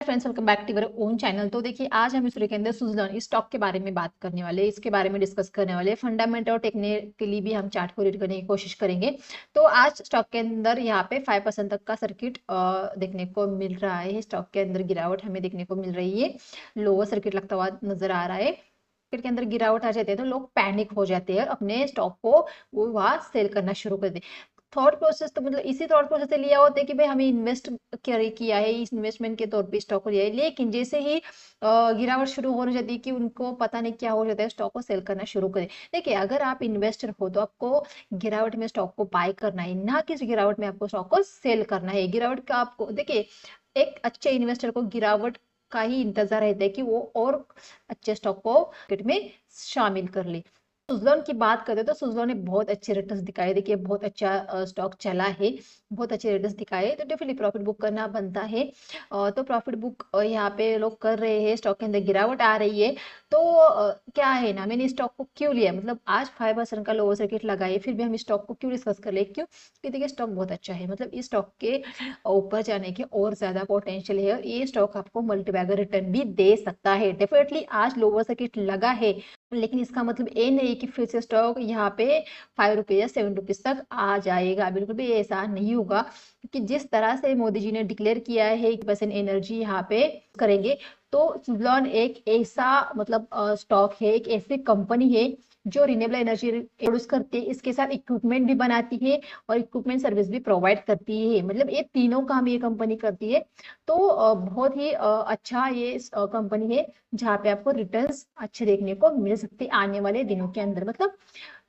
Friends, welcome back to our own channel. तो देखिए, आज हम इस वीडियो के अंदर सुजलॉन स्टॉक के बारे में बात करने वाले हैं, इसके बारे में डिस्कस करने वाले हैं। फंडामेंटल और टेक्निकली भी हम चार्ट को रीड करने की कोशिश करेंगे। तो आज स्टॉक के अंदर यहाँ पे 5% तक का सर्किट देखने को मिल रहा है। स्टॉक के अंदर गिरावट हमें देखने को मिल रही है, लोअर सर्किट लगता हुआ नजर आ रहा है। मार्केट के अंदर गिरावट आ जाती है तो लोग पैनिक हो जाते हैं, अपने स्टॉक को वो वहाँ सेल करना शुरू कर देते। थॉट प्रोसेस तो मतलब इसी थॉट प्रोसेस से लिया होता है कि भाई हमें इन्वेस्ट किया है, इस इन्वेस्टमेंट के तौर पे स्टॉक को लिया है, लेकिन जैसे ही गिरावट शुरू होने जाती है कि उनको पता नहीं क्या हो जाता है, स्टॉक को सेल करना शुरू करें। देखिए, अगर आप इन्वेस्टर हो तो आपको गिरावट में स्टॉक को बाय करना है, ना कि गिरावट में आपको स्टॉक को सेल करना है। गिरावट का आपको देखिए, एक अच्छे इन्वेस्टर को गिरावट का ही इंतजार रहता है कि वो और अच्छे स्टॉक को मार्केट में शामिल कर ले। सुजलॉन की बात करें तो सुजलॉन ने बहुत अच्छे रिटर्न्स दिखाए। देखिए, बहुत अच्छा स्टॉक चला है, बहुत अच्छे रिटर्न्स दिखाए, तो डेफिनेटली प्रॉफिट बुक करना बनता है। तो प्रॉफिट बुक यहाँ पे लोग कर रहे हैं। स्टॉक के अंदर गिरावट आ रही है तो क्या है ना, मैंने स्टॉक को क्यों लिया, मतलब आज 5% का लोअर सर्किट लगा है, फिर भी हम स्टॉक को क्यों डिस्कस कर ले, क्यों? क्योंकि देखिए, स्टॉक बहुत अच्छा है, मतलब इस स्टॉक के ऊपर जाने के और ज्यादा पोटेंशियल है, और ये स्टॉक आपको मल्टीबैगर रिटर्न भी दे सकता है। डेफिनेटली आज लोअर सर्किट लगा है, लेकिन इसका मतलब ये नहीं कि फिर से स्टॉक यहाँ पे 5 रुपये या 7 रुपीज तक आ जाएगा। बिल्कुल भी ऐसा नहीं होगा, क्योंकि जिस तरह से मोदी जी ने डिक्लेयर किया है 1% एनर्जी यहाँ पे करेंगे, तो सुजलॉन एक ऐसा मतलब स्टॉक है, एक ऐसी कंपनी है जो रिन्यूएबल एनर्जी प्रोड्यूस करती है, इसके साथ इक्विपमेंट भी बनाती है और इक्विपमेंट सर्विस भी प्रोवाइड करती है। मतलब ये तीनों काम ये कंपनी करती है। तो बहुत ही अच्छा ये कंपनी है, जहाँ पे आपको रिटर्न्स अच्छे देखने को मिल सकते हैं आने वाले दिनों के अंदर। मतलब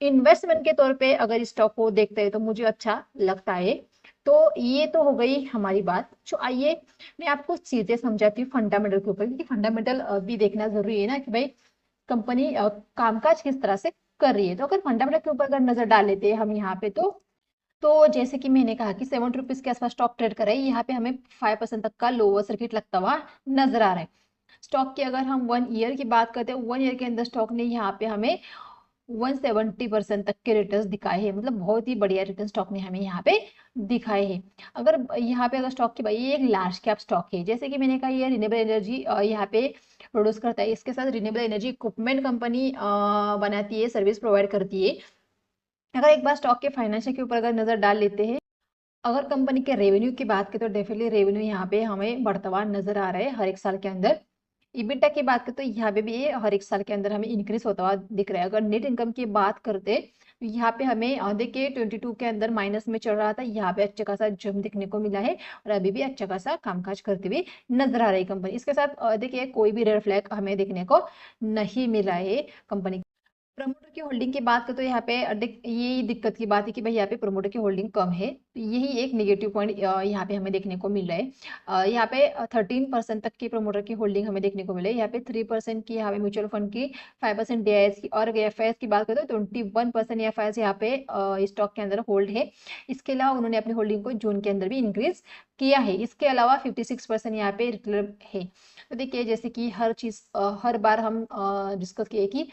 इन्वेस्टमेंट के तौर पे अगर स्टॉक को देखते हैं तो मुझे अच्छा लगता है। तो ये तो हो गई हमारी बात। जो आइए मैं आपको चीजें समझाती हूँ फंडामेंटल के ऊपर, क्योंकि फंडामेंटल भी देखना जरूरी है ना, कि भाई कंपनी कामकाज किस तरह से कर रही है। तो अगर फंडामेंटल के ऊपर अगर नजर डाल लेते हैं हम यहाँ पे, तो जैसे कि मैंने कहा कि 70 रुपीज के आसपास स्टॉक ट्रेड कर रहा है, यहाँ पे हमें 5% तक का लोअर सर्किट लगता हुआ नजर आ रहा है। स्टॉक की अगर हम 1 ईयर की बात करते हैं, 1 ईयर के अंदर स्टॉक ने यहाँ पे हमें 170% तक के रिटर्न्स दिखाए हैं। मतलब बहुत ही बढ़िया रिटर्न स्टॉक ने हमें यहाँ पे दिखाए हैं। अगर यहाँ पे अगर स्टॉक की भाई, ये एक लार्ज कैप स्टॉक है, जैसे कि मैंने कहा ये रिन्यूएबल एनर्जी यहाँ पे प्रोड्यूस करता है, इसके साथ रिन्यूएबल एनर्जी इक्विपमेंट कंपनी बनाती है, सर्विस प्रोवाइड करती है। अगर एक बार स्टॉक के फाइनेंशियल के ऊपर अगर नजर डाल लेते हैं, अगर कंपनी के रेवेन्यू की बात करें तो डेफिनेटली रेवेन्यू यहाँ पे हमें बढ़ता हुआ नजर आ रहा है हर एक साल के अंदर। इबिटा की बात करें तो यहाँ पे भी ये हर एक साल के अंदर हमें इंक्रीज होता हुआ दिख रहा है। अगर नेट इनकम की बात करते तो यहाँ पे हमें देखिए 22 के अंदर माइनस में चल रहा था, यहाँ पे अच्छा खासा जंप देखने को मिला है, और अभी भी अच्छा खासा कामकाज करते हुए नजर आ रही है कंपनी। इसके साथ देखिए, कोई भी रेड फ्लैग हमें देखने को नहीं मिला है कंपनी। प्रमोटर की होल्डिंग की बात करें तो यहाँ पे यही दिक्कत की बात है कि भाई यहाँ पे प्रमोटर की होल्डिंग कम है, तो यही एक नेगेटिव पॉइंट यहाँ पे हमें देखने को मिल रहा है। यहाँ पे 13% तक की प्रमोटर की होल्डिंग हमें देखने को मिले, यहाँ पे 3% की यहाँ पे म्यूचुअल फंड की, 5% डीआईएस की, और एफआईएस की बात करें तो 21% एफआईएस यहाँ पे स्टॉक के अंदर होल्ड है। इसके अलावा उन्होंने अपनी होल्डिंग को जून के अंदर भी इंक्रीज किया है। इसके अलावा 56% यहाँ पे रिटेलर है। तो देखिए, जैसे कि हर चीज हर बार हम डिस्कस किए कि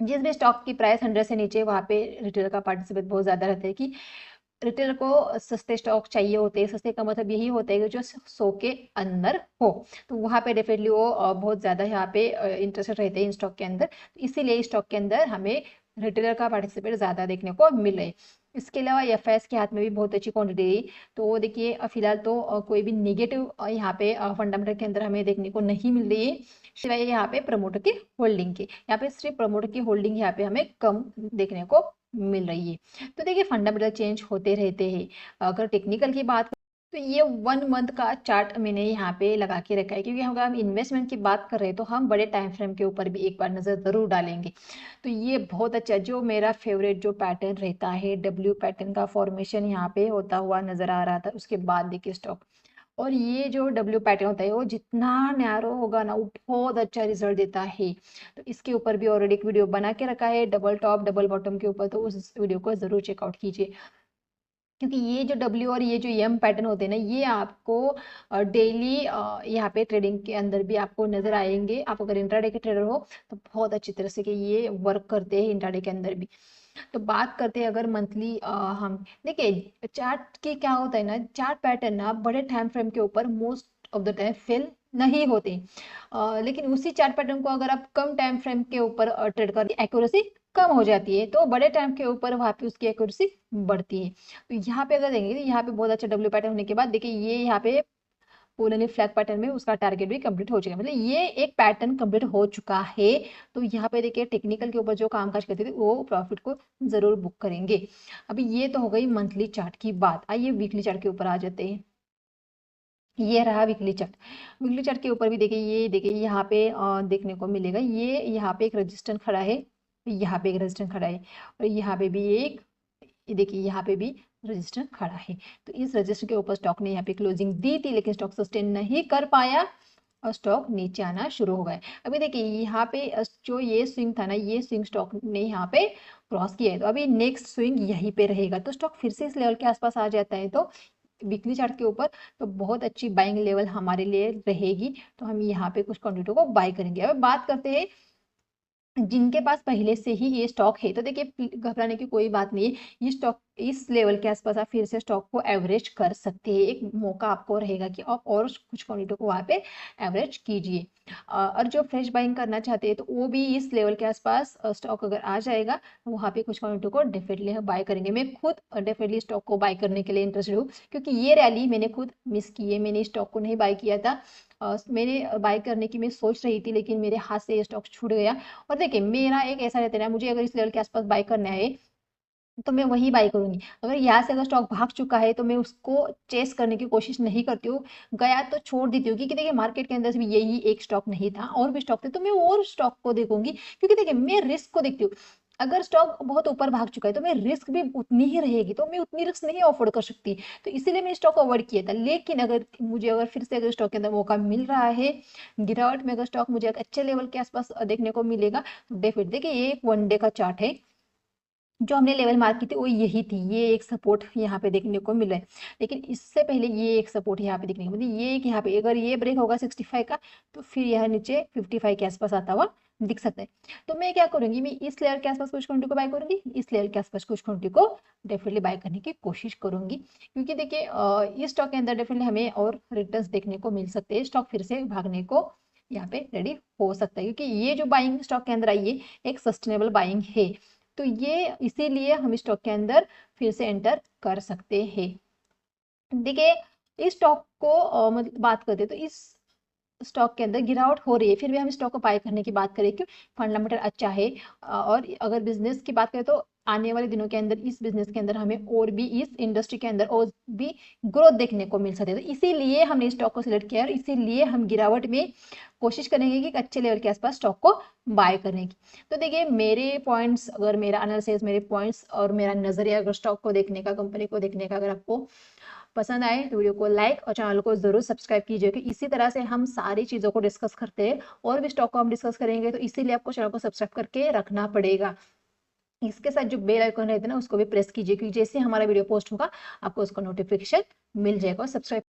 जिस भी स्टॉक की प्राइस 100 से नीचे, वहां पे रिटेलर का पार्टिसिपेट बहुत ज्यादा रहता है, कि रिटेलर को सस्ते स्टॉक चाहिए होते हैं। सस्ते का मतलब यही होता है कि जो 100 के अंदर हो, तो वहां पे डेफिनेटली वो बहुत ज्यादा यहाँ पे इंटरेस्टेड रहते हैं इन स्टॉक के अंदर। तो इसीलिए स्टॉक के अंदर हमें रिटेलर का पार्टिसिपेट ज्यादा देखने को मिले। इसके अलावा एफआईएस के हाथ में भी बहुत अच्छी क्वांटिटी है। तो देखिए, फिलहाल तो कोई भी निगेटिव यहाँ पे फंडामेंटल के अंदर हमें देखने को नहीं मिल रही है, सिवाय यहाँ पे प्रमोटर की होल्डिंग की। यहाँ पे सिर्फ प्रमोटर की होल्डिंग यहाँ पे हमें कम देखने को मिल रही है। तो देखिए, फंडामेंटल चेंज होते रहते हैं। अगर टेक्निकल की बात तो ये 1 मंथ का चार्ट मैंने यहाँ पे लगा के रखा है, क्योंकि अगर हम इन्वेस्टमेंट की बात कर रहे हैं तो हम बड़े टाइम फ्रेम के ऊपर भी एक बार नजर जरूर डालेंगे। तो ये बहुत अच्छा, जो मेरा फेवरेट जो पैटर्न रहता है, डब्ल्यू पैटर्न का फॉर्मेशन यहाँ पे होता हुआ नजर आ रहा था। उसके बाद देखिए स्टॉक, और ये जो डब्ल्यू पैटर्न होता है वो जितना नैरो होगा ना, वो बहुत अच्छा रिजल्ट देता है। तो इसके ऊपर भी ऑलरेडी एक वीडियो बना के रखा है, डबल टॉप डबल बॉटम के ऊपर, तो उस वीडियो को जरूर चेकआउट कीजिए। क्योंकि ये जो डब्ल्यू और ये जो एम पैटर्न होते हैं ना, ये आपको डेली यहाँ पे ट्रेडिंग के अंदर भी आपको नजर आएंगे। आप अगर इंट्राडे के ट्रेडर हो तो बहुत अच्छी तरह से कि ये वर्क करते हैं इंट्राडे के अंदर भी। तो बात करते हैं अगर मंथली, हम देखिए चार्ट की क्या होता है ना, चार्ट पैटर्न ना बड़े टाइम फ्रेम के ऊपर most of the time fail नहीं होते। लेकिन उसी चार्ट पैटर्न को अगर आप कम टाइम फ्रेम के ऊपर ट्रेड कर, एक्यूरेसी कम हो जाती है, तो बड़े टाइम के ऊपर वहाँ पे उसकी एक्यूरेसी बढ़ती है। तो यहाँ पे अगर देंगे, यहाँ पे बहुत अच्छा डब्ल्यू पैटर्न होने के बाद देखिए ये यहाँ पे पोलनी फ्लैग पैटर्न में उसका टारगेट भी कंप्लीट हो चुका है, मतलब ये एक पैटर्न कंप्लीट हो चुका है। तो यहाँ पे देखिए टेक्निकल के ऊपर जो कामकाज करते थे वो प्रॉफिट को जरूर बुक करेंगे। अभी ये तो हो गई मंथली चार्ट की बात, आइए वीकली चार्ट के ऊपर आ जाते हैं। ये रहा वीकली चार्ट। वीकली चार्ट के ऊपर भी देखिए, ये देखिए यहाँ पे देखने को मिलेगा, ये यहाँ पे एक रेजिस्टेंस खड़ा है, यहाँ पे एक रेजिस्टेंस खड़ा है, और यहाँ पे भी एक, ये देखिए यहाँ पे भी रजिस्टर खड़ा है। तो इस रजिस्टर के ऊपर स्टॉक ने यहाँ पे क्लोजिंग दी थी, लेकिन स्टॉक सस्टेन नहीं कर पाया और स्टॉक नीचे आना शुरू हो गए। अभी देखिए यहाँ पे जो ये स्विंग था ना, ये स्विंग स्टॉक ने यहाँ पे क्रॉस किया है, तो अभी नेक्स्ट स्विंग यहीं पे रहेगा, तो स्टॉक फिर से इस लेवल के आसपास आ जाता है तो वीकली चार्ट के ऊपर तो बहुत अच्छी बाइंग लेवल हमारे लिए रहेगी। तो हम यहाँ पे कुछ क्वांटिटी को बाय करेंगे। अब बात करते हैं जिनके पास पहले से ही ये स्टॉक है, तो देखिए घबराने की कोई बात नहीं है, ये स्टॉक इस लेवल के आसपास आप फिर से स्टॉक को एवरेज कर सकते हैं। एक मौका आपको रहेगा कि आप और कुछ क्वांटिटी को वहाँ पे एवरेज कीजिए। और जो फ्रेश बाइंग करना चाहते हैं तो वो भी इस लेवल के आसपास स्टॉक अगर आ जाएगा वहाँ पे कुछ क्वांटिटी को डेफिनेटली बाय करेंगे। मैं खुद डेफिनेटली स्टॉक को बाय करने के लिए इंटरेस्टेड हूँ, क्योंकि ये रैली मैंने खुद मिस की है, मैंने स्टॉक को नहीं बाय किया था। मैंने बाय करने की मैं सोच रही थी, लेकिन मेरे हाथ से ये स्टॉक छूट गया। और देखिए मेरा एक ऐसा रहता है ना, मुझे अगर इस लेवल के आसपास बाय करना है तो मैं वही बाय करूंगी। अगर यहाँ से अगर स्टॉक भाग चुका है तो मैं उसको चेस करने की कोशिश नहीं करती हूँ, गया तो छोड़ देती हूँ। क्योंकि देखिए मार्केट के अंदर भी यही एक स्टॉक नहीं था, और भी स्टॉक थे, तो मैं और स्टॉक को देखूंगी, क्योंकि देखिए मैं रिस्क को देखती हूँ। अगर स्टॉक बहुत ऊपर भाग चुका है तो मैं रिस्क भी उतनी ही रहेगी, तो मैं उतनी रिस्क नहीं अफोर्ड कर सकती, तो इसीलिए मैंने स्टॉक अवॉइड किया था। लेकिन अगर मुझे अगर फिर से अगर स्टॉक के अंदर मौका मिल रहा है, गिरावट में अगर स्टॉक मुझे एक अच्छे लेवल के आसपास देखने को मिलेगा, तो डेफिनेट देखिए ये एक वनडे का चार्ट है, जो हमने लेवल मार्क की थी वो यही थी, ये एक सपोर्ट यहाँ पे देखने को मिला है। लेकिन इससे पहले ये एक सपोर्ट यहाँ पे देखने को मिली, ये एक यहाँ पे अगर ये ब्रेक होगा 65 का, तो फिर यह नीचे 55 के आसपास आता हुआ दिख सकता है। तो मैं क्या करूंगी, मैं इस लेवल के आसपास कुछ क्वांटिटी को बाय करूंगी, इस लेवल के आसपास कुछ क्वांटिटी को डेफिनेटली बाय करने की कोशिश करूंगी। क्योंकि देखिए इस स्टॉक के अंदर डेफिनेटली हमें और रिटर्न्स देखने को मिल सकते हैं, स्टॉक फिर से भागने को यहाँ पे रेडी हो सकता है, क्योंकि ये जो बाइंग स्टॉक के अंदर आई है एक सस्टेनेबल बाइंग है। तो ये इसीलिए हम स्टॉक के अंदर फिर से एंटर कर सकते हैं। देखिए इस स्टॉक को मतलब बात करते हैं तो इस स्टॉक के अंदर गिरावट हो रही है, फिर भी हम स्टॉक को बाय करने की बात करें, क्यों फंडामेंटल अच्छा है। और अगर बिजनेस की बात करें तो आने वाले दिनों के अंदर इस बिजनेस के अंदर हमें और भी इस इंडस्ट्री के अंदर और भी ग्रोथ देखने को मिल सकती है। तो इसीलिए हमने स्टॉक को सिलेक्ट किया और इसीलिए हम गिरावट में कोशिश करेंगे कि एक अच्छे लेवल के आसपास स्टॉक को बाय करने की। तो देखिए मेरे पॉइंट्स, अगर मेरा एनालिसिस, मेरे पॉइंट्स और मेरा नजरिया अगर स्टॉक को देखने का, कंपनी को देखने का अगर आपको पसंद आए तो वीडियो को लाइक और चैनल को जरूर सब्सक्राइब कीजिए, कि इसी तरह से हम सारी चीजों को डिस्कस करते हैं और भी स्टॉक को हम डिस्कस करेंगे, तो इसीलिए आपको चैनल को सब्सक्राइब करके रखना पड़ेगा। इसके साथ जो बेल आइकन रहता है ना उसको भी प्रेस कीजिए, क्योंकि जैसे हमारा वीडियो पोस्ट होगा आपको उसका नोटिफिकेशन मिल जाएगा। और सब्सक्राइब